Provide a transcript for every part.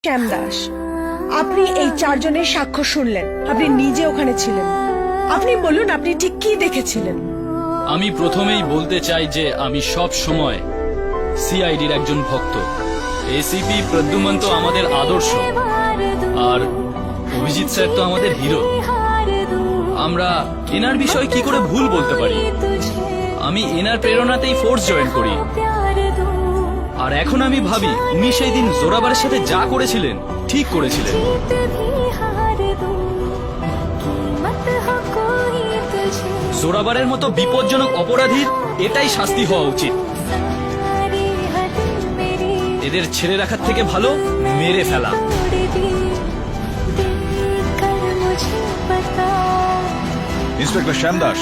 শ্যাম দাস, আপনি এই চারজনের সাক্ষ্য শুনলেন, আপনি নিজে ওখানে ছিলেন। আপনি বলুন আপনি ঠিক কি দেখেছিলেন। আমি প্রথমেই বলতে চাই যে আমি সব সময় সিআইডির একজন ভক্ত। এসিপি প্রদ্যুমন তো আমাদের আদর্শ, আর অভিজিৎ স্যার তো আমাদের হিরো। আমরা এনার বিষয়ে কি করে ভুল বলতে পারি? আমি এনার প্রেরণাতেই ফোর্স জয়েন করি, আর এখন আমি ভাবি উনি সেই দিন জোরাবারের সাথে যা করেছিলেন ঠিক করেছিলেন। জোরাবারের মতো বিপজ্জনক অপরাধীর এটাই শাস্তি হওয়া উচিত। এদের ছেড়ে রাখার থেকে ভালো মেরে ফেলা। ইন্সপেক্টর শ্যাম দাস,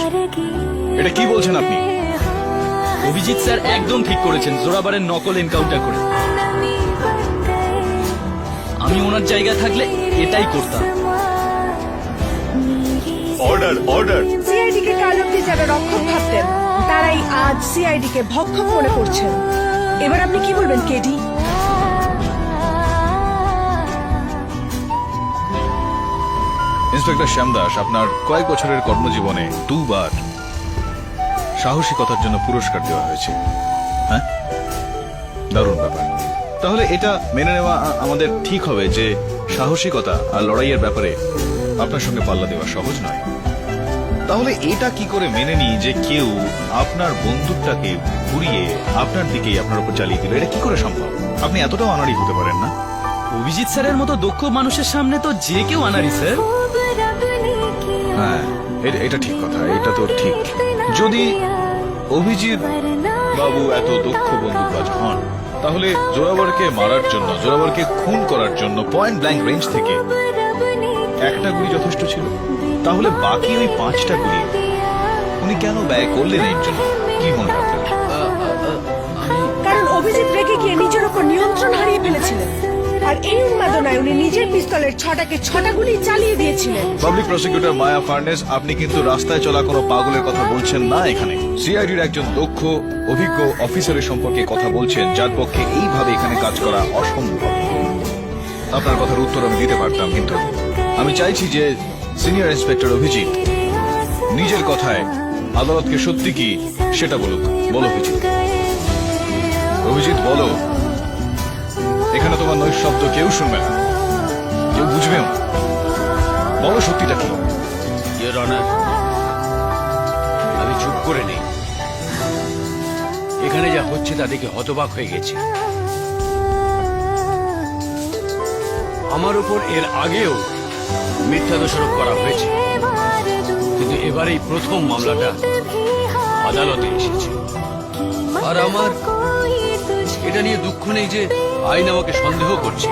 এটা কি বলছেন আপনি? অভিজিৎ স্যার একদম ঠিক করেছেন জোরাবারের নকল এনকাউন্টার করে। আমি ওনার জায়গা থাকলে এটাই করতাম। Order order. সিআইডি কে কাল অব্দি যারা রক্ষক ভাবতেন তারাই আজ সিআইডি কে ভক্ষক মনে করছেন। এবার আপনি কি বলবেন কেডি? ইন্সপেক্টর শ্যাম দাস, আপনার কয়েক বছরের কর্মজীবনে দুবার সাহসিকতার জন্য পুরস্কার দেওয়া হয়েছে। হ্যাঁ, দারুণ ব্যাপার। তাহলে এটা মেনে নেওয়া আমাদের ঠিক হবে যে সাহসিকতা আর লড়াইয়ের ব্যাপারে আপনার সঙ্গে পাল্লা দেওয়া সহজ নয়। তাহলে এটা কি করে মেনে নিই যে কেউ আপনার বন্দুকটাকে ঘুরিয়ে আপনার দিকেই আপনার উপর চালিয়ে দিল? এটা কি করে সম্ভব? আপনি এতটাও আনাড়ি হতে পারেন না। অভিজিৎ স্যারের মতো দক্ষ মানুষের সামনে তো যে কেউ আনারি স্যার। হ্যাঁ, এটা ঠিক কথা, এটা তো ঠিক। যদি অভিজিৎ বাবু এত দক্ষ বন্দুকবাজ হন, তাহলে জোরাবরকে মারার জন্য, জোরাবরকে খুন করার জন্য পয়েন্ট ব্ল্যাঙ্ক রেঞ্জ থেকে একটা গুলি যথেষ্ট ছিল। তাহলে বাকি ওই 5টা গুলি উনি কেন ব্যয় করলেন এর জন্য? কি মনে হয় আপনার? কারণ অভিজিৎ রেগে গিয়ে নিজের উপর নিয়ন্ত্রণ হারিয়ে ফেলেছিলেন, আর এই উন্মাদনায় উনি নিজের পিস্তলের 6টা গুলি চালিয়ে দিয়েছিলেন। পাবলিক প্রসিকিউটর মায়া ফার্নেস, আপনি কিন্তু রাস্তায় চলা কোনো পাগলের কথা বলছেন না। এখানে সিআইডির একজন দক্ষ অভিজ্ঞ অফিসারের সম্পর্কে কথা বলছেন, যার পক্ষে এইভাবে এখানে কাজ করা অসম্ভব। আপনার কথার উত্তর আমি দিতে পারতাম, কিন্তু আমি চাইছি যে সিনিয়র ইন্সপেক্টর অভিজিৎ নিজের কথায় আদালতকে সত্যি কি সেটা বলুক। বলো অভিজিৎ, অভিজিৎ বলো। এখানে তোমার নৈশব্দ কেউ শুনবে না, কেউ বুঝবেও না। বলো সত্যিটা কি? ইওর অনার, আমি চুপ করে নেই। এখানে যা হচ্ছে তা দেখে হতবাক হয়ে গেছি। আমার উপর এর আগেও মিথ্যা দোষারোপ করা হয়েছে, কিন্তু এবারেই প্রথম মামলাটা আদালতে এসেছে। আর আমার এটা নিয়ে দুঃখ নেই যে আইন আমাকে সন্দেহ করছে।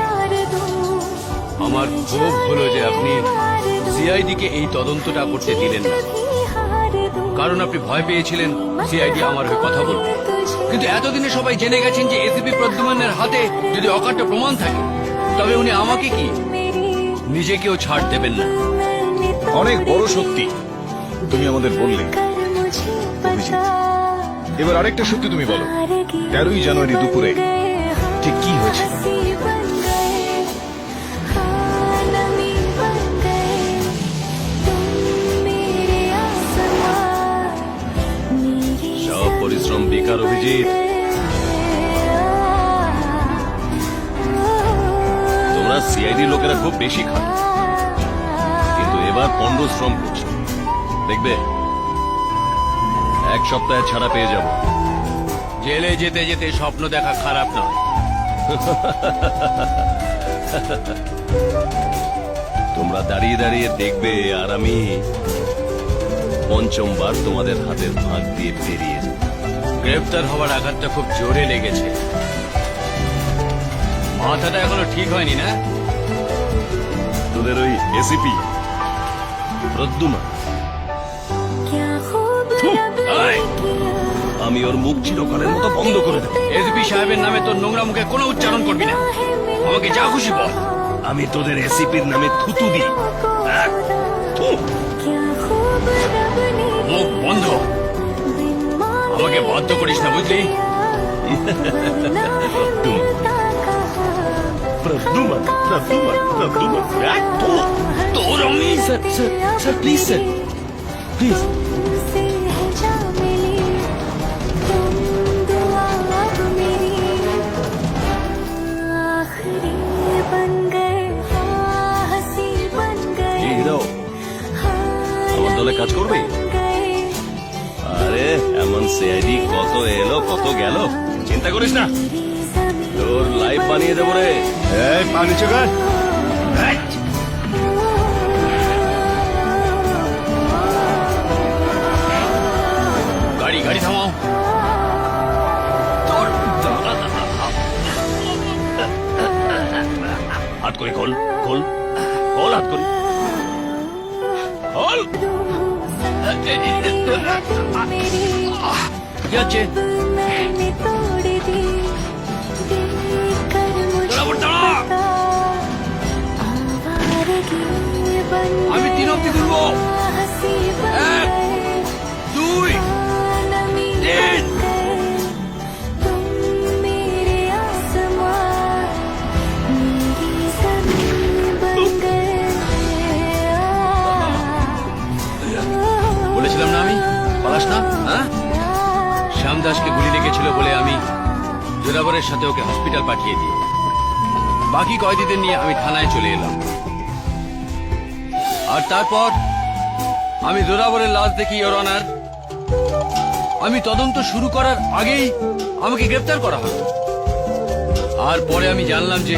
আমার ক্ষোভ হলো যে আপনি সিআইডি কে এই তদন্তটা করতে দিলেন না, কারণ আপনি ভয় পেয়েছিলেন সিআইডি আমার হয়ে কথা বলবে। কিন্তু এতদিনে সবাই জেনে গেছেন যে এসিপি প্রদ্যুমনের হাতে যদি অকাট্য প্রমাণ থাকে, তবে উনি আমাকে কি নিজেকেও ছাড় দেবেন না। অনেক বড় সত্যি তুমি আমাদের বললে অভিজিৎ। এবার আরেকটা সত্যি তুমি বলো, 13ই জানুয়ারি দুপুরে ঠিক কি হয়েছে? সব পরিশ্রম বেকার অভিজিৎ। তোমরা সিআইডি লোকেরা খুব বেশি খাটো, কিন্তু এবার পণ্ড শ্রম করছে। দেখবে 1 সপ্তাহে ছাড়া পেয়ে যাব। জেলে যেতে যেতে স্বপ্ন দেখা খারাপ নয়। তোমরা দাঁড়িয়ে দাঁড়িয়ে দেখবে, আর আমি 5ম বার তোমাদের হাতের ফাঁক দিয়ে বেরিয়ে যাব। গ্রেফতার হওয়ার আঘাতটা খুব জোরে লেগেছে। মাথাটা এখনো ঠিক হয়নি না? তোদের ওই এসিপি প্রদ্যুমন, আমি ওর মুখ চিরকালের মতো বন্ধ করে দেব। এসিপি সাহেবের নামে তোর নোংরা মুখে কোনো উচ্চারণ করবি না। আমাকে যা খুশি বল, আমি তোদের এসিপির নামে থুতু দিই। মুখ বন্ধ। আমাকে বাধ্য করিস না, বুঝলি? প্রদ্যুমন প্রদ্যুমন প্রদ্যুমন তোর আমি sir sir sir please sir please hero আমার দলে কাজ করবে আরে এমন সিআইডি কত এলো কত গেল চিন্তা করিস না তোর লাইফ বানিয়ে দেবো রে এই পানি চোখার গাড়ি গাড়ি থামাও হাত করে খোল খোল খোল হাত করে খোল কি হচ্ছে আমি 3 অব্দি তুলবো 1 2 3 বলেছিলাম না আমি পালাস না হ্যাঁ শ্যামদাসকে গুলি লেগেছিল বলে আমি জোরাবরের সাথে ওকে হসপিটাল পাঠিয়ে দিই বাকি কয়েদিদের নিয়ে আমি থানায় চলে এলাম আর তারপর আমি জোরাবরের লাশ দেখি ইওর অনার আমি তদন্ত শুরু করার আগেই আমাকে গ্রেফতার করা হলো আর পরে আমি জানলাম যে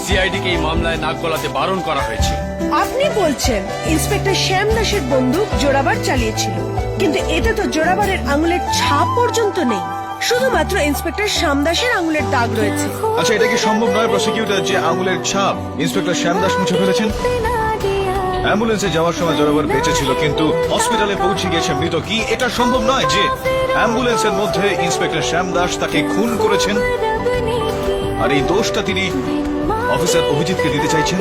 সিআইডিকে এই মামলায় নাক গলাতে বারণ করা হয়েছে আপনি বলছেন ইন্সপেক্টর শ্যাম দাসের বন্দুক জোরাবার চালিয়েছিল, কিন্তু এতে তো জোরাবারের আঙুলের ছাপ পর্যন্ত নেই, শুধুমাত্র ইন্সপেক্টর শ্যাম দাসের আঙুলের দাগ রয়েছে। আচ্ছা, এটা কি সম্ভব নয় প্রসিকিউটর যে আঙুলের ছাপ ইন্সপেক্টর শ্যাম দাস মুছে ফেলেছেন? অ্যাম্বুলেন্সে যাওয়ার সময় জোরাবার বেঁচে ছিল কিন্তু হসপিটালে পৌঁছে গিয়েছে মৃত। কি এটা সম্ভব নয় যে অ্যাম্বুলেন্সের মধ্যে ইন্সপেক্টর শ্যাম দাস তাকে খুন করেছেন আর এই দোষটা তিনি অফিসার অভিজিৎকে দিতে চাইছেন?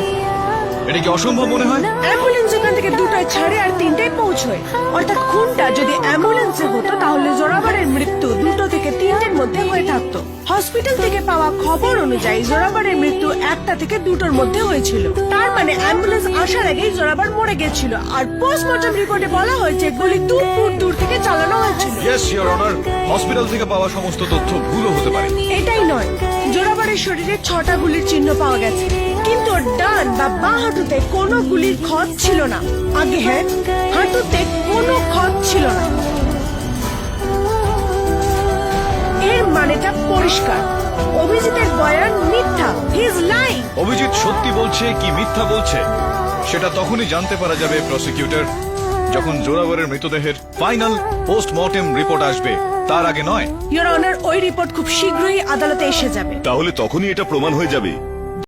এটা কি অসম্ভব মনে হয়? অ্যাম্বুলেন্স ওখান থেকে 2টায় ছাড়ে আর 3টায় পৌঁছয়, অর্থাৎ খুনটা যদি অ্যাম্বুলেন্সে হতো তাহলে জোরাবারের মৃত্যু 2টো থেকে 3টের মধ্যে হয়ে থাকতো। হসপিটাল থেকে পাওয়া খবর অনুযায়ী জোরাবারের মৃত্যু 1টা থেকে 2টোর মধ্যে হয়েছিল, তার মানে অ্যাম্বুলেন্স আসার আগেই জোরাবার মরে গেছিল। আর পোস্টমর্টম রিপোর্টে বলা হয়েছে গুলি 2 ফুট দূর থেকে চালানো হয়েছিল। ইয়েস ইওর অনার, হসপিটাল থেকে পাওয়া সমস্ত তথ্য ভুলও হতে পারে। এটাই নয়, জোরাবারের শরীরে 6টা গুলির চিহ্ন পাওয়া গেছে, কিন্তু ওর ডান বা বাঁ হাঁটুতে কোনো গুলির ক্ষত ছিল না। আগে হ্যাঁ, হাঁটুতে কোনো ক্ষত ছিল না। এর মানেটা পরিষ্কার, অভিজিতের বয়ান মিথ্যা। He is lying. অভিজিৎ সত্যি বলছে কি মিথ্যা বলছে সেটা তখনই জানতে পারা যাবে প্রসিকিউটর, যখন জোরাবরের মৃতদেহের ফাইনাল পোস্টমর্টেম রিপোর্ট আসবে, তার আগে নয়। ইওর অনার, ওই রিপোর্ট খুব শীঘ্রই আদালতে এসে যাবে। তাহলে তখনই এটা প্রমাণ হয়ে যাবে